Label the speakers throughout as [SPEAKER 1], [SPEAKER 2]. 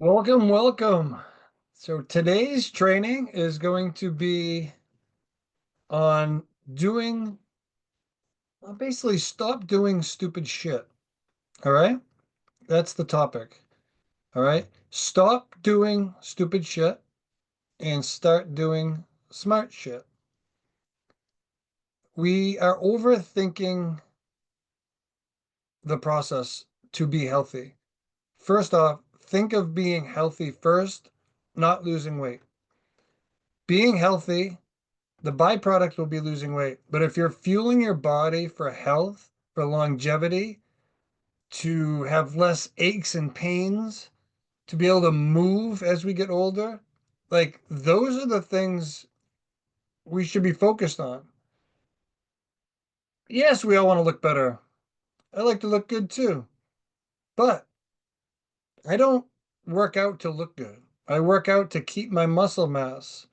[SPEAKER 1] Welcome, welcome. So today's training is going to be on doing, basically stop doing stupid shit. All right? That's the topic. All right? Stop doing stupid shit and start doing smart shit. We are overthinking the process to be healthy. First off, think of being healthy first, not losing weight. Being healthy, the byproduct will be losing weight. But if you're fueling your body for health, for longevity, to have less aches and pains, to be able to move as we get older, like those are the things we should be focused on. Yes, we all want to look better. I like to look good too. But I don't work out to look good. I work out to keep my muscle mass.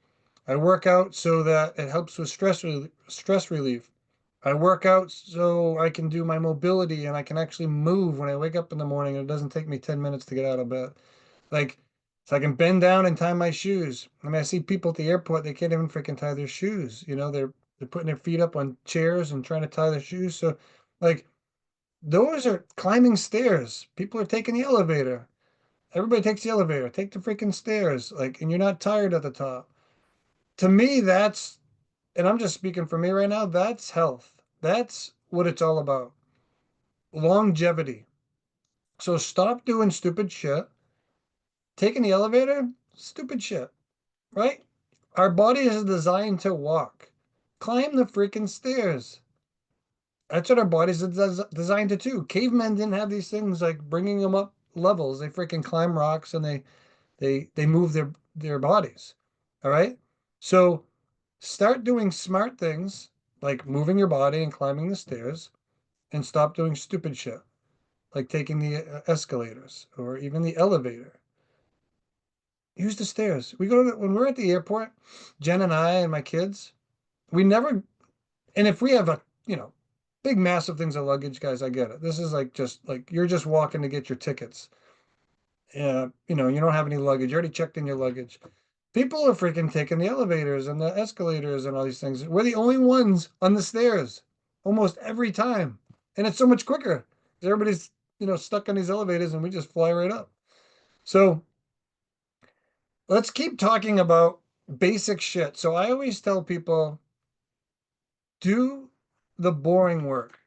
[SPEAKER 1] I work out so that it helps with stress relief. I work out so I can do my mobility and I can actually move when I wake up in the morning and it doesn't take me 10 minutes to get out of bed. Like, so I can bend down and tie my shoes. I mean, I see people at the airport, they can't even freaking tie their shoes. They're putting their feet up on chairs and trying to tie their shoes. So, like, those are climbing stairs. People are taking the elevator. Everybody takes the elevator. Take the freaking stairs. Like, and you're not tired at the top. To me, and I'm just speaking for me right now, that's health. That's what it's all about. Longevity. So stop doing stupid shit. Taking the elevator, stupid shit, right? Our body is designed to walk. Climb the freaking stairs. That's what our bodies are designed to do. Cavemen didn't have these things like bringing them up levels. They freaking climb rocks and they move their bodies. All right? So start doing smart things like moving your body and climbing the stairs and stop doing stupid shit like taking the escalators or even the elevator. Use the stairs. When we're at the airport, Jen and I and my kids, we never, and if we have big massive things of luggage, guys, I get it. This is like just like you're just walking to get your tickets. You don't have any luggage. You already checked in your luggage. People are freaking taking the elevators and the escalators and all these things. We're the only ones on the stairs almost every time. And it's so much quicker. Everybody's, stuck on these elevators and we just fly right up. So let's keep talking about basic shit. So I always tell people, do the boring work.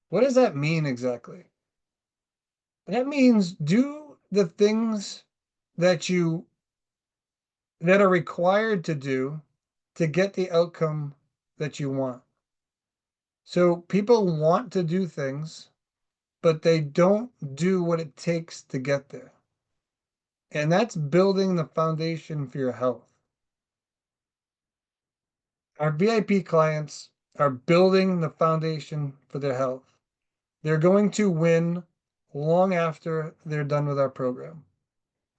[SPEAKER 1] What does that mean exactly? That means do the things that you that are required to do to get the outcome that you want. So people want to do things, but they don't do what it takes to get there. And that's building the foundation for your health. Our VIP clients are building the foundation for their health. They're going to win long after they're done with our program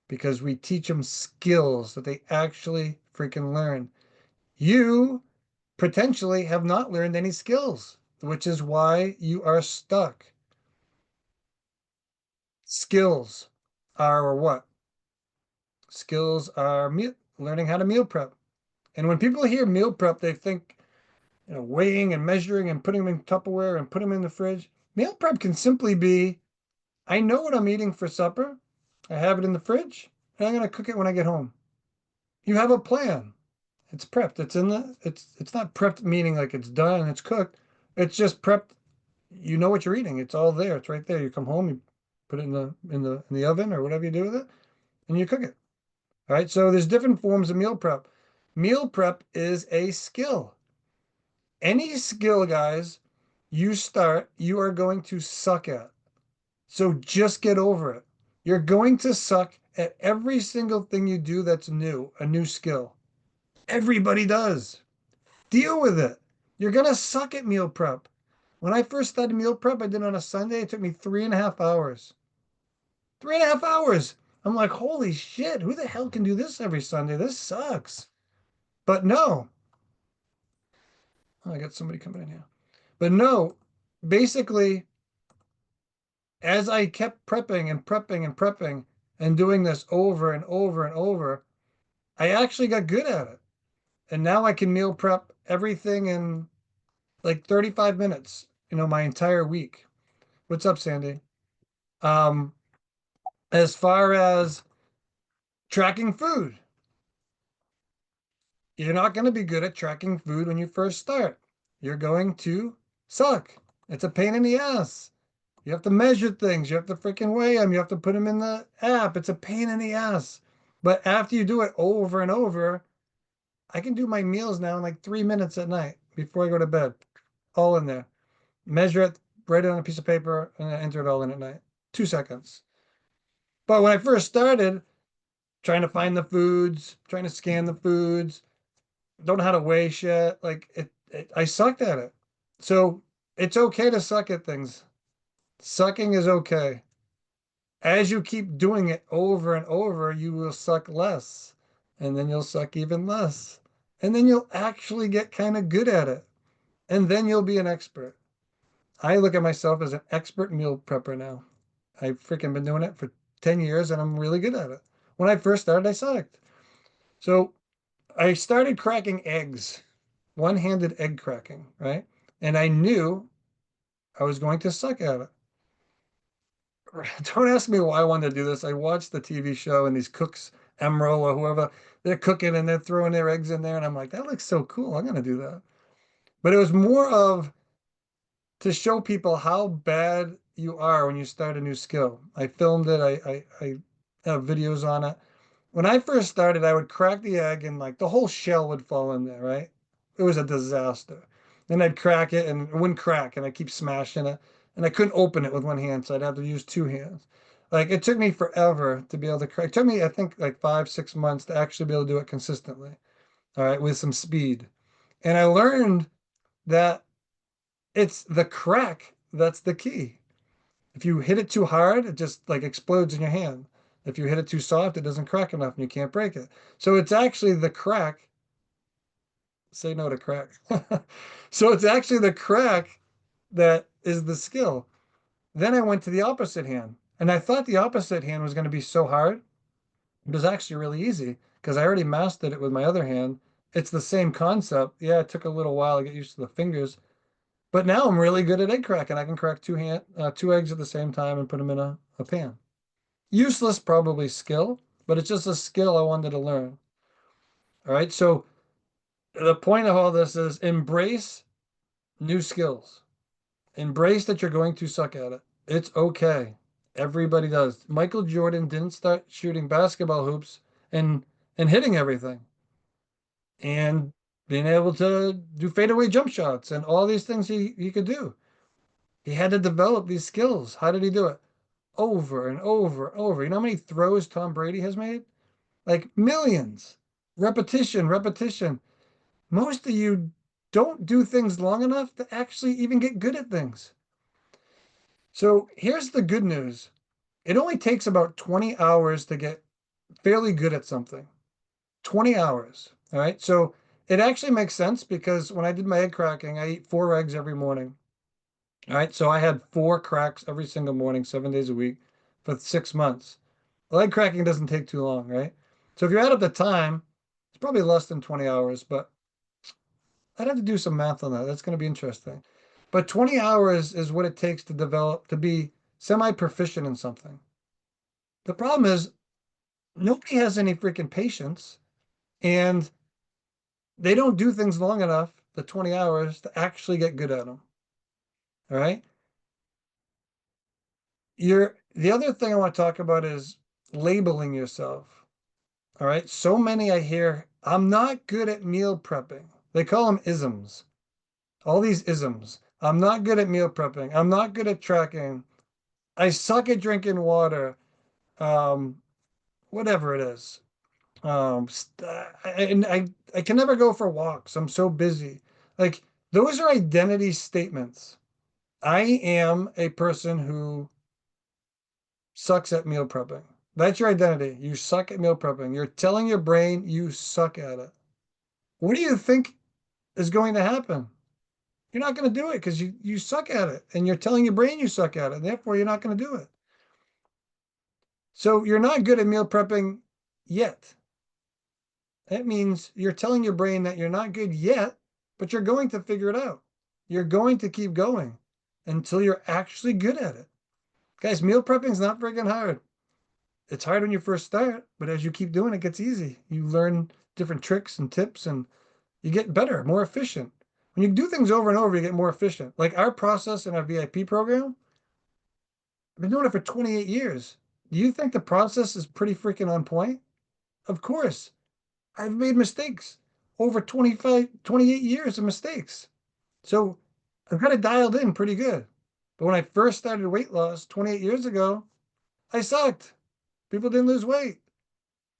[SPEAKER 1] because we teach them skills that they actually freaking learn. You potentially have not learned any skills, which is why you are stuck. Skills are what? Skills are learning how to meal prep. And when people hear meal prep, they think, weighing and measuring and putting them in Tupperware and putting them in the fridge. Meal prep can simply be, I know what I'm eating for supper. I have it in the fridge, and I'm going to cook it when I get home. You have a plan. It's prepped. It's not prepped meaning like it's done and it's cooked. It's just prepped. You know what you're eating. It's all there. It's right there. You come home, you put it in the oven or whatever you do with it, and you cook it. All right. So there's different forms of meal prep. Meal prep is a skill. Any skill, guys, you are going to suck at. So just get over it. You're going to suck at every single thing you do that's new, a new skill. Everybody does. Deal with it. You're going to suck at meal prep. When I first started meal prep, I did it on a Sunday. It took me 3.5 hours. 3.5 hours. I'm like, holy shit, who the hell can do this every Sunday? This sucks. But no, oh, I got somebody coming in here. But no, basically, as I kept prepping and prepping and prepping, and doing this over and over and over, I actually got good at it. And now I can meal prep everything in like 35 minutes, my entire week. What's up, Sandy? Um, as far as tracking food, you're not going to be good at tracking food when you first start. You're going to suck. It's a pain in the ass. You have to measure things. You have to freaking weigh them. You have to put them in the app. It's a pain in the ass. But after you do it over and over, I can do my meals now in like 3 minutes at night before I go to bed. All in there. Measure it, write it on a piece of paper, and then enter it all in at night. 2 seconds. But when I first started, trying to find the foods, trying to scan the foods, don't know how to weigh shit. Like I sucked at it. So it's okay to suck at things. Sucking is okay. As you keep doing it over and over, you will suck less. And then you'll suck even less. And then you'll actually get kind of good at it. And then you'll be an expert. I look at myself as an expert meal prepper now. I've freaking been doing it for 10 years and I'm really good at it. When I first started, I sucked. So I started cracking eggs, one-handed egg cracking, right? And I knew I was going to suck at it. Don't ask me why I wanted to do this. I watched the TV show and these cooks, Emeril or whoever, they're cooking and they're throwing their eggs in there. And I'm like, that looks so cool. I'm going to do that. But it was more of to show people how bad you are when you start a new skill. I filmed it. I have videos on it. When I first started, I would crack the egg and like the whole shell would fall in there, right? It was a disaster. Then I'd crack it and it wouldn't crack and I keep smashing it. And I couldn't open it with one hand, so I'd have to use two hands. Like it took me forever to be able to crack. It took me, I think, like 5, 6 months to actually be able to do it consistently. All right, with some speed. And I learned that it's the crack that's the key. If you hit it too hard, it just like explodes in your hand. If you hit it too soft, it doesn't crack enough and you can't break it. So it's actually the crack. Say no to crack. So it's actually the crack that is the skill. Then I went to the opposite hand. And I thought the opposite hand was going to be so hard. It was actually really easy because I already mastered it with my other hand. It's the same concept. Yeah, it took a little while to get used to the fingers, but now I'm really good at egg cracking. I can crack two eggs at the same time and put them in a pan. Useless probably skill, but it's just a skill I wanted to learn. All right. So the point of all this is embrace new skills. Embrace that you're going to suck at it. It's okay. Everybody does. Michael Jordan didn't start shooting basketball hoops and hitting everything and being able to do fadeaway jump shots and all these things he could do. He had to develop these skills. How did he do it? Over and over and over. You know how many throws Tom Brady has made? Like millions. Repetition, repetition. Most of you don't do things long enough to actually even get good at things. So here's the good news. It only takes about 20 hours to get fairly good at something. 20 hours. All right. So it actually makes sense because when I did my egg cracking, I eat 4 eggs every morning. All right. So I had 4 cracks every single morning, 7 days a week for 6 months. Well, egg cracking doesn't take too long, right? So if you add up the time, it's probably less than 20 hours, but I'd have to do some math on that. That's going to be interesting. But 20 hours is what it takes to develop, to be semi-proficient in something. The problem is nobody has any freaking patience and they don't do things long enough, the 20 hours, to actually get good at them. All right. The other thing I want to talk about is labeling yourself. All right. So many I hear, I'm not good at meal prepping. They call them isms. All these isms. I'm not good at meal prepping. I'm not good at tracking. I suck at drinking water. Um, whatever it is. I can never go for walks. I'm so busy. Like those are identity statements. I am a person who sucks at meal prepping. That's your identity. You suck at meal prepping. You're telling your brain you suck at it. What do you think is going to happen? You're not going to do it because you suck at it and you're telling your brain you suck at it. And therefore, you're not going to do it. So you're not good at meal prepping yet. That means you're telling your brain that you're not good yet, but you're going to figure it out. You're going to keep going until you're actually good at it. Guys, meal prepping is not freaking hard. It's hard when you first start, but as you keep doing it, it gets easy. You learn different tricks and tips and you get better, more efficient. When you do things over and over, you get more efficient. Like our process in our VIP program, I've been doing it for 28 years. Do you think the process is pretty freaking on point? Of course. I've made mistakes over 25, 28 years of mistakes. So I've got it dialed in pretty good. But when I first started weight loss 28 years ago, I sucked. People didn't lose weight.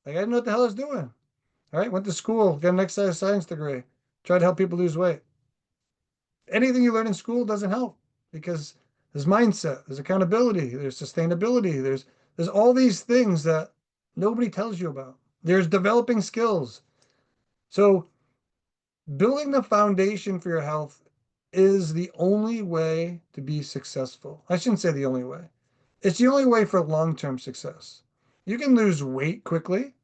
[SPEAKER 1] Like I didn't know what the hell I was doing. All right, went to school, got an exercise science degree, tried to help people lose weight. Anything you learn in school doesn't help because there's mindset, there's accountability, there's sustainability, there's all these things that nobody tells you about. There's developing skills. So building the foundation for your health is the only way to be successful. I shouldn't say the only way. It's the only way for long-term success. You can lose weight quickly,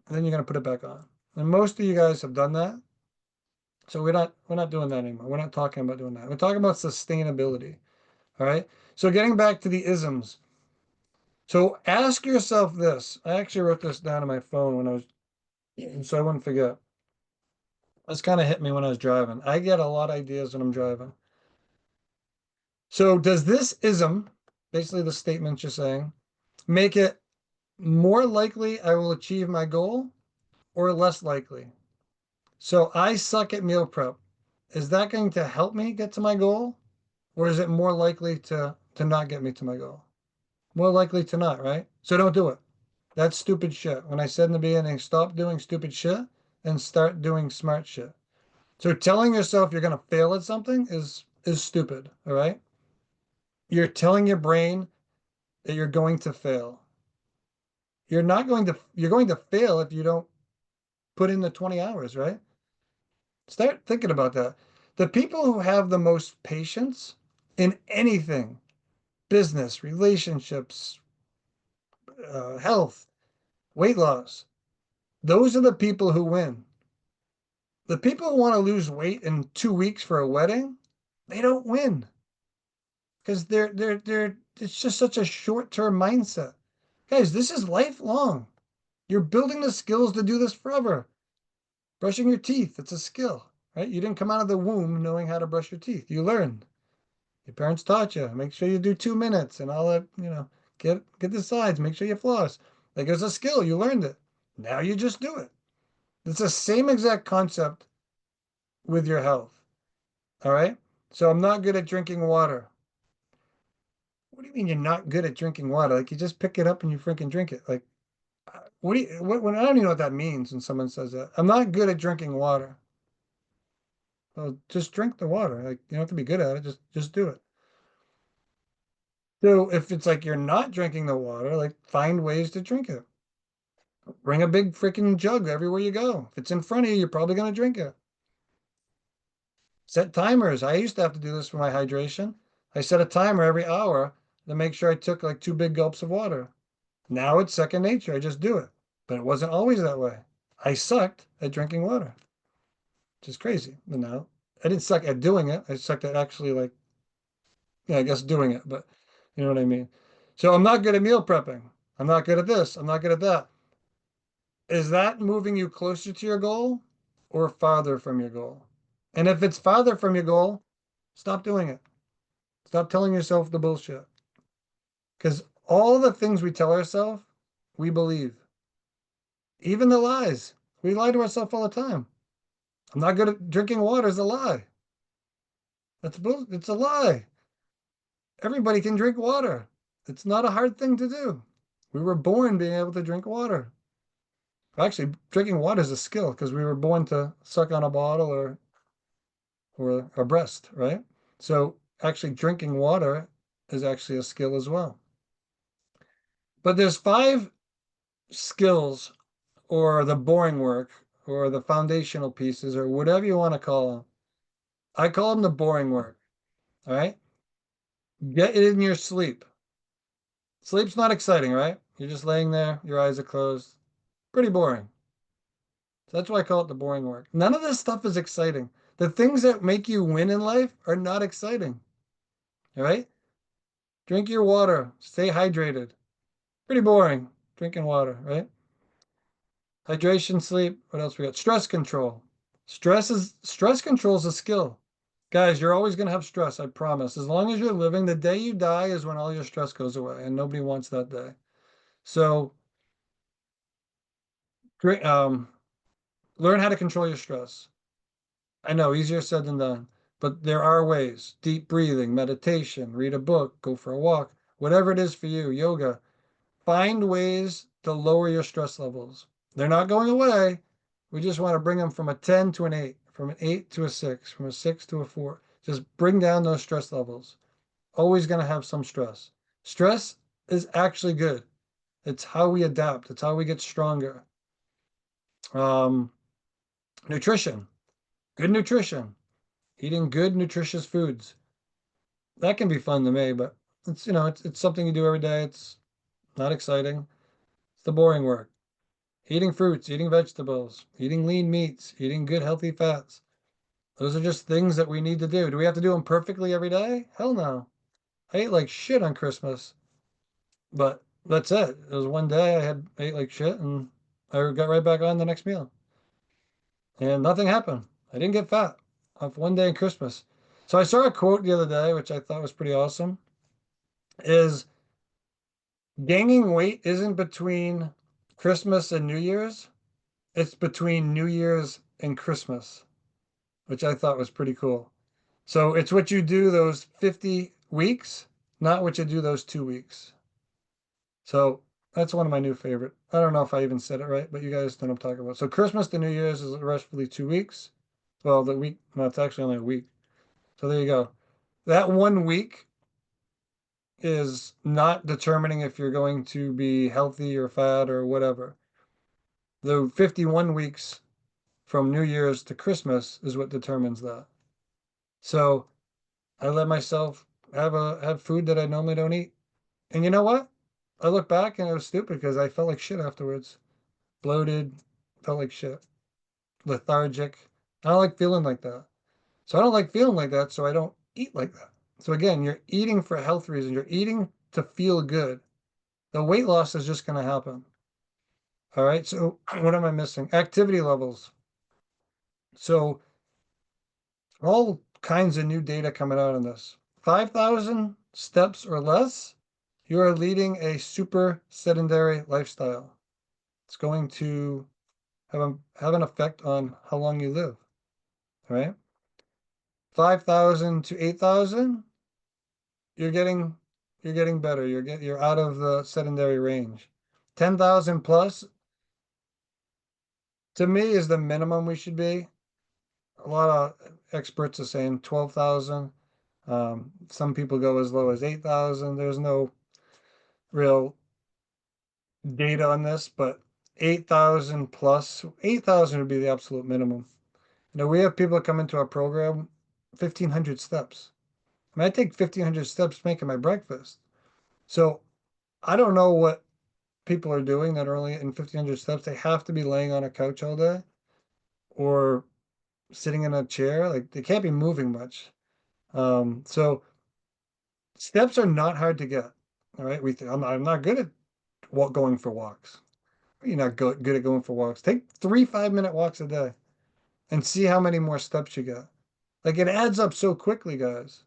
[SPEAKER 1] and then you're going to put it back on. And most of you guys have done that. So we're not doing that anymore. We're not talking about doing that. We're talking about sustainability. All right. So getting back to the isms. So ask yourself this. I actually wrote this down on my phone when I was, so I wouldn't forget. This kind of hit me when I was driving. I get a lot of ideas when I'm driving. So does this ism, basically the statement you're saying, make it more likely I will achieve my goal or less likely? So I suck at meal prep. Is that going to help me get to my goal? Or is it more likely to not get me to my goal? More likely to not, right? So don't do it. That's stupid shit. When I said in the beginning, stop doing stupid shit and start doing smart shit. So telling yourself you're going to fail at something is stupid, all right? You're telling your brain that you're going to fail. You're going to fail if you don't put in the 20 hours, right? Start thinking about that. The people who have the most patience in anything, business, relationships, health, weight loss, those are the people who win. The people who want to lose weight in 2 weeks for a wedding, they don't win because they're it's just such a short-term mindset. Guys, this is lifelong. You're building the skills to do this forever. Brushing your teeth, it's a skill, right? You didn't come out of the womb knowing how to brush your teeth. You learned. Your parents taught you. Make sure you do 2 minutes and all that, get the sides, make sure you floss. Like it's a skill, you learned it. Now you just do it. It's the same exact concept with your health. All right. So I'm not good at drinking water. What do you mean you're not good at drinking water? Like you just pick it up and you freaking drink it. Like what do you what when I don't even know what that means when someone says that. I'm not good at drinking water. Well, just drink the water. Like you don't have to be good at it. Just do it. So if it's like you're not drinking the water, like find ways to drink it. Bring a big freaking jug everywhere you go. If it's in front of you, you're probably going to drink it. Set timers. I used to have to do this for my hydration. I set a timer every hour to make sure I took like 2 big gulps of water. Now it's second nature. I just do it. But it wasn't always that way. I sucked at drinking water, which is crazy. But now I didn't suck at doing it. I sucked at actually like, yeah, I guess doing it, but you know what I mean? So I'm not good at meal prepping. I'm not good at this. I'm not good at that. Is that moving you closer to your goal or farther from your goal? And if it's farther from your goal, stop doing it. Stop telling yourself the bullshit. Because all the things we tell ourselves, we believe. Even the lies. We lie to ourselves all the time. I'm not good at drinking water is a lie. It's a lie. Everybody can drink water. It's not a hard thing to do. We were born being able to drink water. Actually, drinking water is a skill because we were born to suck on a bottle or a breast, right? So actually drinking water is actually a skill as well. But there's 5 skills or the boring work or the foundational pieces or whatever you want to call them. I call them the boring work. All right. Get it in your sleep. Sleep's not exciting, right? You're just laying there, your eyes are closed. Pretty boring. So that's why I call it the boring work. None of this stuff is exciting. The things that make you win in life are not exciting, all right? Drink your water, stay hydrated. Pretty boring, drinking water, right? Hydration, sleep. What else we got? Stress control. Stress control is a skill. Guys, you're always going to have stress, I promise. As long as you're living, the day you die is when all your stress goes away, and nobody wants that day. So, drink, learn how to control your stress. I know, easier said than done, but there are ways. Deep breathing, meditation, read a book, go for a walk, whatever it is for you, yoga. Find ways to lower your stress levels. They're not going away. We just want to bring them from a 10 to an 8, from an 8 to a 6, from a 6 to a 4. Just bring down those stress levels. Always going to have some stress. Stress is actually good. It's how we adapt. It's how we get stronger. Um, Nutrition, good nutrition, eating good, nutritious foods. That can be fun to me, but it's something you do every day. It's not exciting. It's the boring work. Eating fruits, eating vegetables, eating lean meats, eating good healthy fats. Those are just things that we need to do. Do we have to do them perfectly every day? Hell no. I ate like shit on Christmas, but that's it. It was one day I ate like shit and I got right back on the next meal. And nothing happened. I didn't get fat off one day in Christmas. So I saw a quote the other day, which I thought was pretty awesome, is gaining weight isn't between Christmas and New Year's. It's between New Year's and Christmas, which I thought was pretty cool. So it's what you do those 50 weeks, not what you do those 2 weeks. So that's one of my new favorite. I don't know if I even said it right, but you guys know what I'm talking about. So Christmas to New Year's is roughly 2 weeks. Well, the week, no, it's actually only a week. So there you go. That 1 week is not determining if you're going to be healthy or fat or whatever. The 51 weeks from New Year's to Christmas is what determines that. So I let myself have food that I normally don't eat. And you know what? I look back and it was stupid because I felt like shit afterwards. Bloated, felt like shit. Lethargic. I don't like feeling like that. So I don't like feeling like that, so I don't eat like that. So again, you're eating for health reasons. You're eating to feel good. The weight loss is just going to happen. All right. So what am I missing? Activity levels. So all kinds of new data coming out on this. 5,000 steps or less, you are leading a super sedentary lifestyle. It's going to have an effect on how long you live. All right. 5,000 to 8,000, you're getting better. You're out of the sedentary range. 10,000 plus to me is the minimum we should be. A lot of experts are saying 12,000. Some people go as low as 8,000. There's no real data on this, but 8,000 plus, 8,000 would be the absolute minimum. We have people that come into our program, 1,500 steps. I mean, I take 1,500 steps making my breakfast. So I don't know what people are doing that are only in 1,500 steps. They have to be laying on a couch all day or sitting in a chair. Like they can't be moving much. So steps are not hard to get. All right. I'm not good at going for walks. You're not good at going for walks. Take 3 5-minute walks a day and see how many more steps you get. Like it adds up so quickly, guys.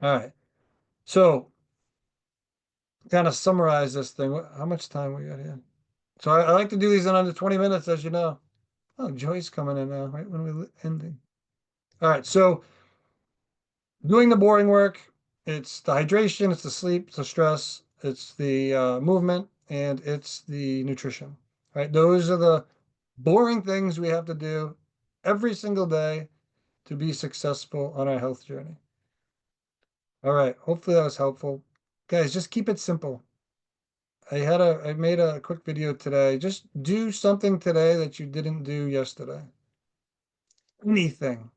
[SPEAKER 1] All right. So kind of summarize this thing. How much time we got here? So I like to do these in under 20 minutes, as you know. Oh, Joy's coming in now, right when we're ending. All right. So doing the boring work, it's the hydration, it's the sleep, it's the stress, it's the movement, and it's the nutrition. Right? Those are the boring things we have to do every single day to be successful on our health journey. All right. Hopefully that was helpful. Guys, just keep it simple. I made a quick video today. Just do something today that you didn't do yesterday. Anything.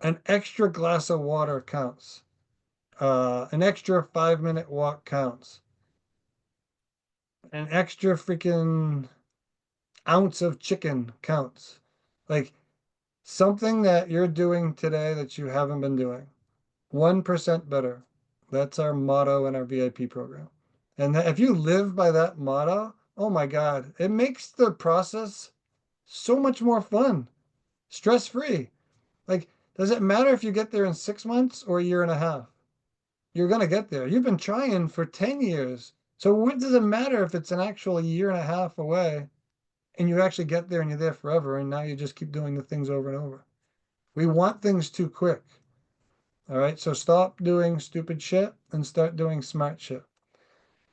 [SPEAKER 1] An extra glass of water counts. An extra 5-minute walk counts. An extra freaking ounce of chicken counts. Like something that you're doing today that you haven't been doing. 1% better. That's our motto in our VIP program. And if you live by that motto, oh my God, it makes the process so much more fun, stress-free. Like, does it matter if you get there in 6 months or a year and a half? You're gonna get there. You've been trying for 10 years. So what does it matter if it's an actual year and a half away and you actually get there and you're there forever and now you just keep doing the things over and over? We want things too quick. All right, so stop doing stupid shit and start doing smart shit.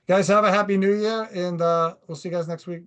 [SPEAKER 1] Guys, have a happy new year, and we'll see you guys next week.